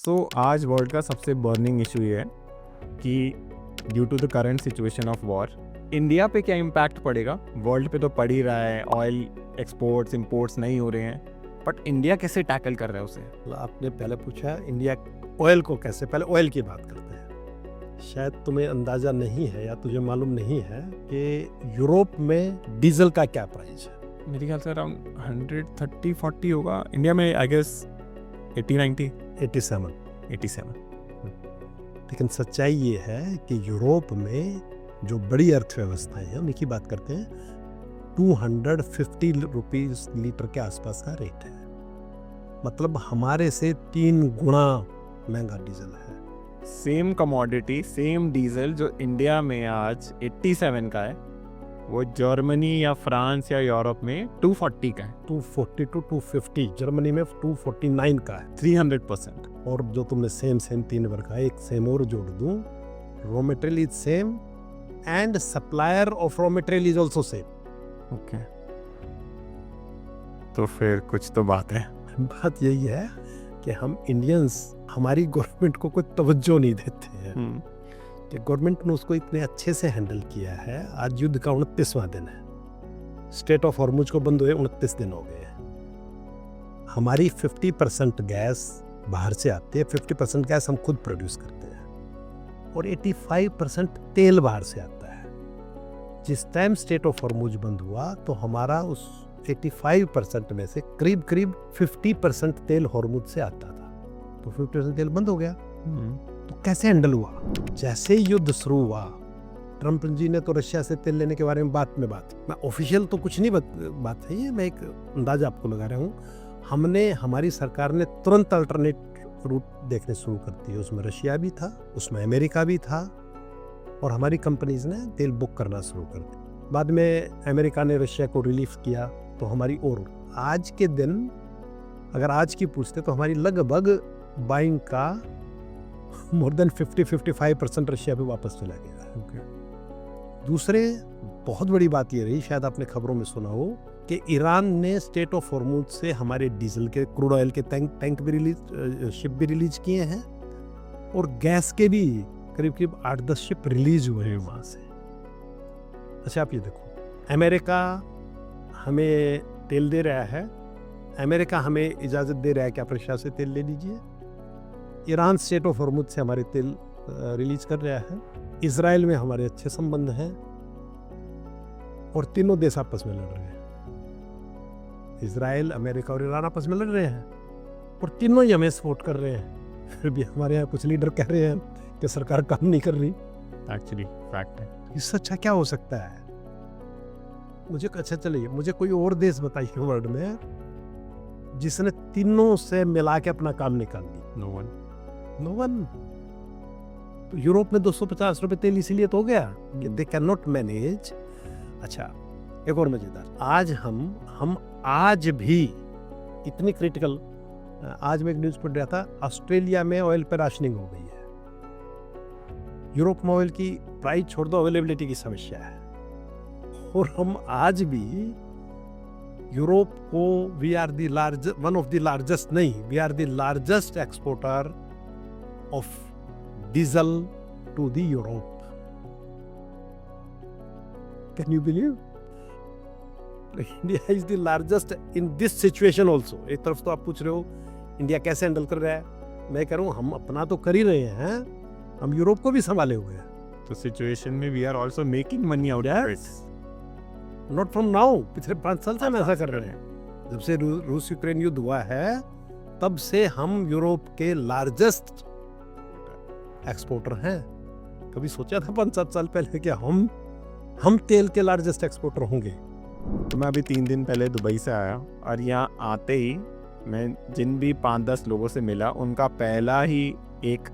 आज वर्ल्ड का सबसे बर्निंग इशू ये है कि due to the current situation of war India पे क्या इम्पैक्ट पड़ेगा। वर्ल्ड पे तो पड़ ही रहा है, ऑयल एक्सपोर्ट्स इंपोर्ट्स नहीं हो रहे हैं, बट इंडिया कैसे टैकल कर रहा है उसे। आपने पहले पूछा इंडिया ऑयल को कैसे, पहले ऑयल की बात करते हैं। शायद तुम्हें अंदाज़ा नहीं है या तुझे मालूम नहीं है कि यूरोप में डीजल का क्या प्राइस है। मेरे ख्याल से अराउंड 130-140 होगा। इंडिया में आई गेस 80-90 87। लेकिन सच्चाई ये है कि यूरोप में जो बड़ी अर्थव्यवस्थाएं हैं उन्हीं की बात करते हैं, 250 रुपीज़ लीटर के आसपास का रेट है। मतलब हमारे से 3 गुना महंगा डीजल है। सेम कमोडिटी सेम डीजल जो इंडिया में आज 87 का है, वो जर्मनी या फ्रांस या यूरोप में 240 का है। 240 to 250, जर्मनी में 249 का है। 300%। और जो तुमने सेम 3 बार का, एक सेम और जोड़ दूं, raw material is same and supplier of raw material is also same. Okay, तो फिर कुछ तो बात है। बात यही है कि हम इंडियंस, हमारी गवर्नमेंट को कोई तवज्जो नहीं देते हैं कि गवर्नमेंट ने उसको इतने अच्छे से हैंडल किया है। आज युद्ध का 29वां दिन है, स्टेट ऑफ हॉर्मुज को बंद हुए 29 दिन हो गए हैं। हमारी 50% गैस बाहर से आती है, 50% गैस हम खुद प्रोड्यूस करते हैं, और 85% तेल बाहर से आता है। जिस टाइम स्टेट ऑफ हॉर्मुज बंद हुआ तो हमारा उस 85% में से करीब 50% तेल हॉर्मुज से आता था, तो 50% तेल बंद हो गया। तो कैसे हैंडल हुआ? जैसे युद्ध शुरू हुआ, ट्रंप जी ने तो रशिया से तेल लेने के बारे में बात मैं ऑफिशियल तो कुछ नहीं बात है ये, मैं एक अंदाजा आपको लगा रहा हूँ। हमारी सरकार ने तुरंत अल्टरनेट रूट देखने शुरू कर दिए। उसमें रशिया भी था, उसमें अमेरिका भी था, और हमारी कंपनीज ने तेल बुक करना शुरू कर दिया। बाद में अमेरिका ने रशिया को रिलीफ किया, तो हमारी और आज के दिन अगर आज की पूछते तो हमारी लगभग बाइंग का मोर देन 50-55% रशिया पे वापस चला गया। दूसरे बहुत बड़ी बात ये रही, शायद आपने खबरों में सुना हो, कि ईरान ने स्टेट ऑफ हॉर्मुज से हमारे डीजल के, क्रूड ऑयल के टैंक भी शिप भी रिलीज किए हैं, और गैस के भी करीब 8-10 शिप रिलीज हुए हैं वहाँ से। अच्छा, आप ये देखो, अमेरिका हमें तेल दे रहा है, अमेरिका हमें इजाज़त दे रहा है कि आप रशिया से तेल ले लीजिए। ईरान स्टेट ऑफ हॉर्मुज से हमारे तेल रिलीज कर रहा है। इजराइल में हमारे अच्छे संबंध हैं, और तीनों देश आपस में लड़ रहे हैं। इजराइल, अमेरिका और ईरान आपस में लड़ रहे हैं, और तीनों ही हमें सपोर्ट कर रहे हैं। फिर भी हमारे यहाँ कुछ लीडर कह रहे हैं कि सरकार काम नहीं कर रही। एक्चुअली फैक्ट है। इससे अच्छा क्या हो सकता है? मुझे अच्छा, चलिए मुझे कोई और देश बताइए वर्ल्ड में जिसने तीनों से मिला के अपना काम निकाल दी। No one. तो यूरोप में 250 रुपए तेल इसीलिए तो हो गया कि दे कैन नॉट मैनेज। अच्छा, एक और मजेदार, आज हम आज भी इतनी क्रिटिकल, आज मैं एक न्यूज पढ़ रहा था, ऑस्ट्रेलिया में ऑयल पर राशनिंग हो गई है। यूरोप में ऑयल की प्राइस छोड़ दो, अवेलेबिलिटी की समस्या है, और हम आज भी यूरोप को we are the largest, one of the largest नहीं, we are the largest exporter of diesel to the Europe. Can you believe? India is the largest in this situation also. एक तरफ तो आप पूछ रहे हो इंडिया कैसे हैंडल कर रहा है, मैं कह रहा हूँ हम अपना तो कर ही रहे हैं, हम यूरोप को भी संभाले हुए हैं। तो सिचुएशन में we are also making money out of it. Not from now, पिछले 5 साल से हम ऐसा कर रहे हैं। जब से रूस यूक्रेन युद्ध हुआ है, तब से हम यूरोप के लार्जेस्ट एक्सपोर्टर हैं। कभी सोचा था 5-7 साल पहले कि हम तेल के लार्जेस्ट एक्सपोर्टर होंगे? तो मैं अभी 3 दिन पहले दुबई से आया, और यहाँ आते ही मैं जिन भी 5-10 लोगों से मिला, उनका पहला ही एक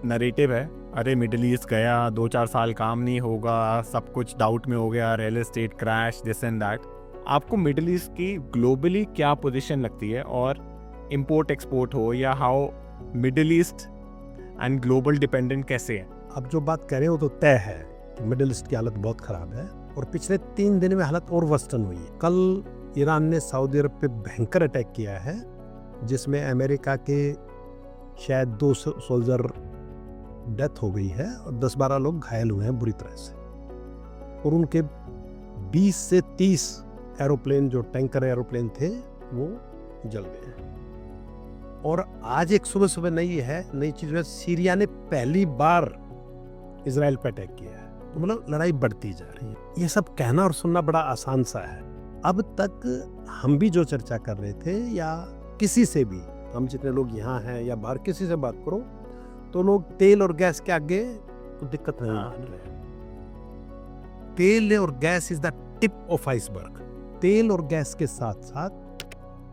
नरेटिव है, अरे मिडिल ईस्ट गया, 2-4 साल काम नहीं होगा, सब कुछ डाउट में हो गया, real estate crash, this and that. आपको मिडिल ईस्ट की ग्लोबली क्या पोजीशन लगती है, और इंपोर्ट एक्सपोर्ट हो या how middle east and global dependent कैसे है? अब जो बात कह रहे हो तो तय है कि मिडिल ईस्ट की हालत बहुत खराब है, और पिछले 3 दिन में हालत और वर्स्टन हुई है। कल ईरान ने सऊदी अरब पे भयंकर अटैक किया है, जिसमें अमेरिका के शायद 2 सोल्जर डेथ हो गई है और 10-12 लोग घायल हुए हैं बुरी तरह से, और उनके 20 से 30 एरोप्लेन जो टैंकर एरोप्लेन थे वो जल गए हैं। और आज एक सुबह सुबह नई चीज है, सीरिया ने पहली बार इजराइल पे अटैक किया है। तो मतलब लड़ाई बढ़ती जा रही है। ये सब कहना और सुनना बड़ा आसान सा है। अब तक हम भी जो चर्चा कर रहे थे, या किसी से भी, हम जितने लोग यहाँ हैं या बाहर किसी से बात करो, तो लोग तेल और गैस के आगे तो दिक्कत नहीं मान रहे। तेल और gas is the tip of iceberg. तेल और गैस के साथ साथ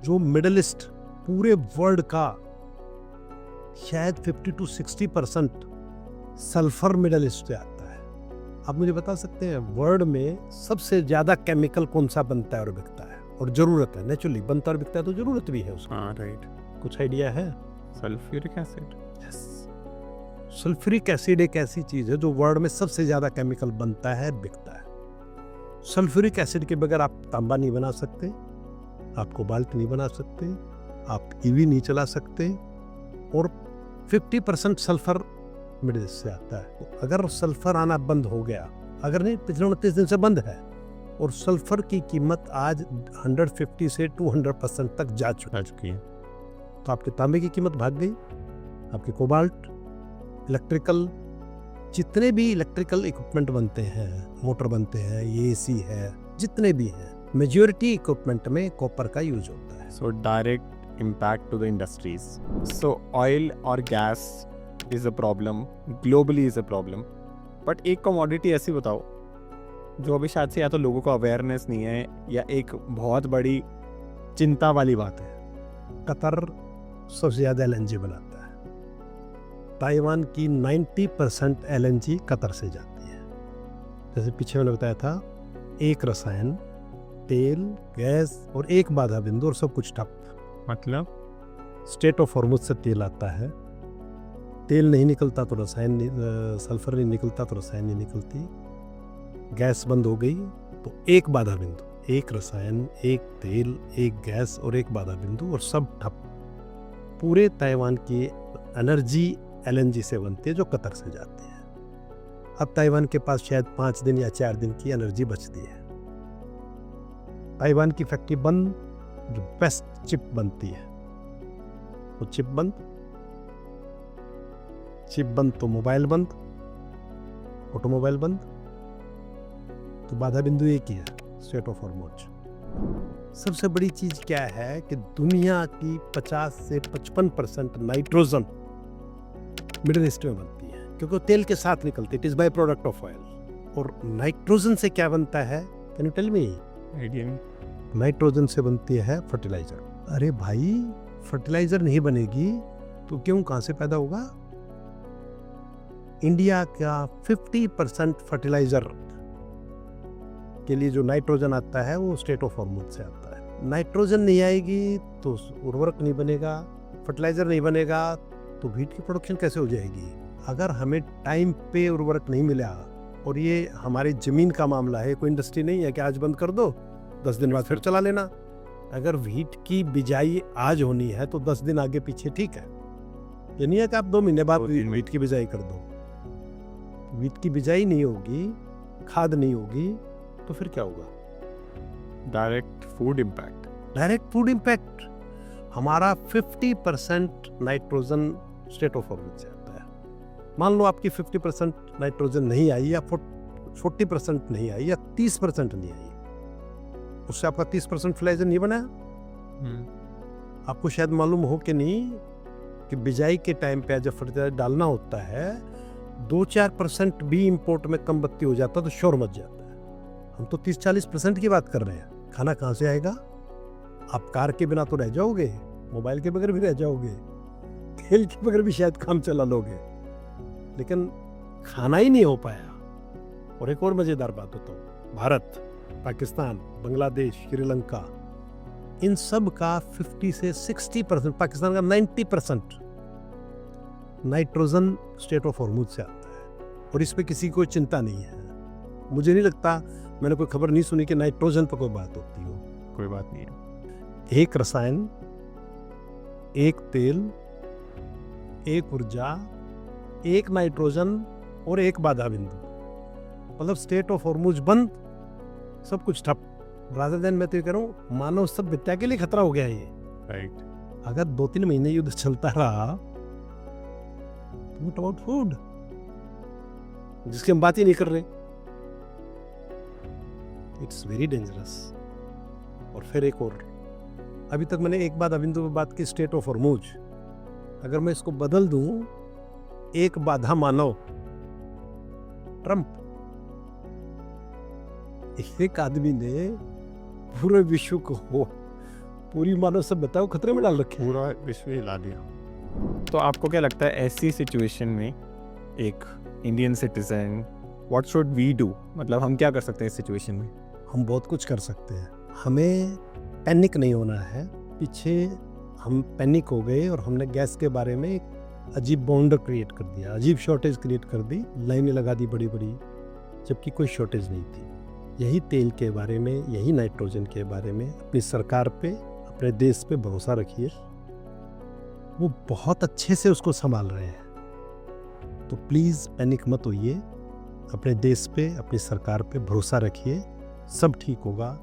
जो मिडल ईस्ट पूरे वर्ल्ड का शायद 50 to 60% सल्फर मिडल ईस्ट से आता है। आप मुझे बता सकते हैं वर्ल्ड में सबसे ज्यादा केमिकल कौन सा बनता है और बिकता है और जरूरत है? नेचुरली बनता और बिकता है तो जरूरत भी है उसकी। राइट। कुछ आइडिया है? Sulphuric acid. Yes, sulphuric acid एक ऐसी चीज है जो वर्ल्ड में सबसे ज्यादा केमिकल बनता है, बिकता है। सल्फ्यूरिक एसिड के बगैर आप तांबा नहीं बना सकते, आप कोबाल्ट नहीं बना सकते, आप ईवी नहीं चला सकते, और 50% सल्फर मिडल ईस्ट से आता है। तो अगर सल्फर आना बंद हो गया, अगर नहीं, पिछले 29 दिन से बंद है, और सल्फर की कीमत आज 150 से 200% तक जा चुकी है, तो आपके तांबे की कीमत भाग गई, आपके कोबाल्ट, इलेक्ट्रिकल, जितने भी इलेक्ट्रिकल इक्विपमेंट बनते हैं, मोटर बनते हैं, एसी है, जितने भी हैं, मेजॉरिटी इक्विपमेंट में कॉपर का यूज होता है। So direct impact to the industries. So oil or gas is a problem, globally is a problem. But एक commodity ऐसी बताओ जो अभी शायद से या तो लोगों को अवेयरनेस नहीं है या एक बहुत बड़ी चिंता वाली बात है। कतर सबसे ज़्यादा एलएनजी बनाता है। ताइवान की 90% एलएनजी कतर से जाती है। जैसे पीछे मैंने बताया था, एक रसायन, तेल, गैस और एक बाधा बिंदु और सब कुछ ठप। मतलब स्टेट ऑफ हॉर्मुज से तेल आता है, तेल नहीं निकलता तो रसायन, सल्फर नहीं निकलता तो रसायन नहीं निकलती, गैस बंद हो गई तो एक बाधा बिंदु, एक रसायन, एक तेल, एक गैस और एक बाधा बिंदु और सब ठप। पूरे ताइवान की एनर्जी एलएनजी से बनती है जो कतर से जाती है। अब ताइवान के पास शायद 5 दिन या 4 दिन की एनर्जी बचती है। ताइवान की फैक्ट्री बंद, जो बेस्ट चिप बनती है वो चिप बंद, चिप बंद तो मोबाइल बंद, ऑटोमोबाइल बंद, तो बाधा बिंदु एक ही है, स्टेट ऑफ हॉर्मुज। सबसे बड़ी चीज क्या है कि दुनिया की 50 से 55% नाइट्रोजन मिडिल ईस्ट में बनती है, क्योंकि वो तेल के साथ निकलती है, it is by product of oil. और नाइट्रोजन से क्या बनता है? Can you tell me? Idea नहीं। नाइट्रोजन से बनती है फर्टिलाइजर। अरे भाई, फर्टिलाइजर नहीं बनेगी तो गेहूं कहां से पैदा होगा? इंडिया का 50% फर्टिलाइजर के लिए जो नाइट्रोजन आता है वो स्टेट ऑफ हॉर्मुज से आता है। नाइट्रोजन नहीं आएगी तो उर्वरक नहीं बनेगा, फर्टिलाइजर नहीं बनेगा तो व्हीट की प्रोडक्शन कैसे हो जाएगी? अगर हमें टाइम पे उर्वरक नहीं मिला, और ये हमारी जमीन का मामला है, कोई इंडस्ट्री नहीं है कि आज बंद कर दो 10 दिन बाद फिर चला लेना। अगर व्हीट की बिजाई आज होनी है तो 10 दिन आगे पीछे ठीक है, ये नहीं है कि आप 2 महीने बाद व्हीट की बिजाई कर दो। व्हीट की बिजाई नहीं होगी, खाद नहीं होगी, तो फिर क्या होगा? Direct food impact. Direct food impact. हमारा 50% नाइट्रोजन स्टेट ऑफ हॉर्मुज से आता है। मान लो आपकी 50% नाइट्रोजन नहीं आई, या 40% नहीं आई, या 30% नहीं आई, उससे आपका 30% फर्टिलाइजर नहीं बना। आपको शायद मालूम हो कि नहीं कि बिजाई के टाइम पे जब फर्टिलाइजर डालना होता है 2-4% भी इंपोर्ट में कम बत्ती हो जाता तो शोर मच जाता है। हम तो 30-40% की बात कर रहे हैं। खाना कहाँ से आएगा? आप कार के बिना तो रह जाओगे, मोबाइल के बगैर भी रह जाओगे, तेल के बगैर भी शायद काम चला लोगे, लेकिन खाना ही नहीं हो पाया। और एक और मजेदार बात बताऊं, भारत, पाकिस्तान, बांग्लादेश, श्रीलंका, इन सब का 50 से 60%, पाकिस्तान का 90% नाइट्रोजन स्टेट ऑफ हॉर्मुज से आता है, और इस पे किसी को चिंता नहीं है। मुझे नहीं लगता, मैंने कोई खबर नहीं सुनी कि नाइट्रोजन पर कोई बात होती हो। कोई बात नहीं है। एक रसायन, एक तेल, एक ऊर्जा, एक नाइट्रोजन और एक बाधा बिंदु, मतलब स्टेट ऑफ हॉर्मुज बंद, सब कुछ ठप। रादर देन मैं तो ये कह रहा हूँ मानव सभ्यता के लिए खतरा हो गया ये। राइट। अगर 2-3 महीने युद्ध चलता रहा, व्हाट अबाउट फूड, जिसकी हम बात ही नहीं कर रहे। It's very dangerous. और फिर एक और, अभी तक मैंने एक बाधा बिंदु पर बात की, स्टेट ऑफ हॉर्मुज। अगर मैं इसको बदल दूं, एक बाधा मानव, ट्रंप। एक आदमी ने पूरे विश्व को, पूरी मानव सभ्यता को खतरे में डाल रखे, पूरा विश्व हिला दिया। तो आपको क्या लगता है ऐसी सिचुएशन में एक Indian citizen, what should we do, मतलब हम क्या कर सकते हैं इस सिचुएशन में? हम बहुत कुछ कर सकते हैं। हमें पैनिक नहीं होना है। पीछे हम पैनिक हो गए और हमने गैस के बारे में एक अजीब बाउंडर क्रिएट कर दिया, अजीब शॉर्टेज क्रिएट कर दी, लाइनें लगा दी बड़ी बड़ी, जबकि कोई शॉर्टेज नहीं थी। यही तेल के बारे में, यही नाइट्रोजन के बारे में अपनी सरकार पे, अपने देश पे भरोसा रखिए, वो बहुत अच्छे से उसको संभाल रहे हैं। तो प्लीज़ पैनिक मत होइए, अपने देश पे, अपनी सरकार पे भरोसा रखिए, सब ठीक होगा।